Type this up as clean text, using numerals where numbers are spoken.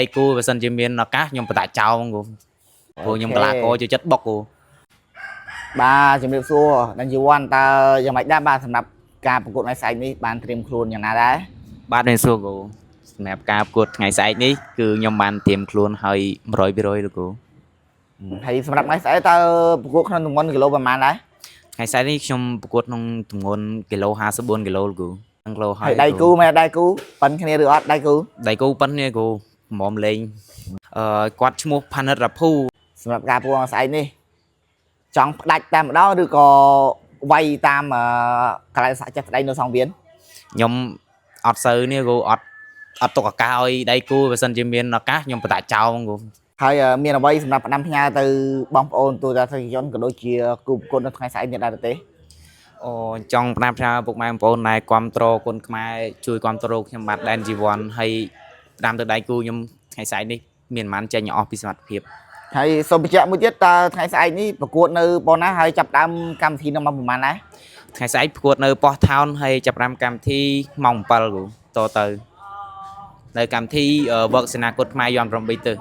ឯគូបើសិនជាមានឱកាសខ្ញុំបតាចោលហ្មងគូព្រោះខ្ញុំកលាករចូលចិត្តបុកគូបាទជំរាបសួរDan Jiwonតើយ៉ាងម៉េចដែរបាទសម្រាប់ការប្រកួតថ្ងៃស្អែកនេះបានត្រៀមខ្លួនយ៉ាងណាដែរបាទមានសួរគូសម្រាប់ការប្រកួតថ្ងៃស្អែកនេះគឺខ្ញុំបានត្រៀមខ្លួនឲ្យ100%លោកគូហើយសម្រាប់ថ្ងៃស្អែកតើប្រកួតក្នុងទម្ងន់គីឡូប្រហែលដែរថ្ងៃស្អែកនេះខ្ញុំប្រកួតក្នុងទម្ងន់គីឡូ54គីឡូលោកគូនឹងគីឡូហើយដៃគូមែនដៃគូប៉ិនគ្នាឬអត់ដៃគូប៉ិនគ្នាគូហ្មមលេងគាត់ឈ្មោះផានិតរ៉ាភូសម្រាប់ការប្រកួតថ្ងៃស្អែកនេះចង់ផ្ដាច់តែម្ដងឬក៏វាយតាមកន្លែងសាក់ចិត្តស្ដីនៅសង្វៀនខ្ញុំអត់សូវនេះគូអត់ទុកឱកាសឲ្យដៃគូបើសិនជាមានឱកាសខ្ញុំបតាចោលហ្មងគូហើយមានអ្វីសម្រាប់ផ្ដាំផ្ញើទៅបងប្អូនទូទៅទស្សនិកជនក៏ដូចជាគូប្រកួតនៅថ្ងៃស្អែកនេះដែរទេអូចង់ផ្ដាំផ្ញើពុកម៉ែបងប្អូនដែលគ្រប់គ្រងគុណខ្មែរជួយគ្រប់គ្រងខ្ញុំបាទ Dan Jiwon ហើយផ្ដាំទៅដៃគូខ្ញុំថ្ងៃស្អែកនេះមានប៉ុន្មានចេញអស់ពីសមត្ថភាពហើយសូមបញ្ជាក់មួយទៀតតើថ្ងៃស្អែកនេះប្រកួតនៅប៉ុណ្ណាហើយចាប់ដើមកម្មវិធីនៅម៉ោងប្រហែលដែរថ្ងៃស្អែកប្រកួតនៅប៉ោះថោនហើយចាប់ផ្ដើមកម្មវិធីម៉ោង7គូតទៅនៅកម្មវិធីវឹកសេនាគុតខ្មែរយន់8ទិស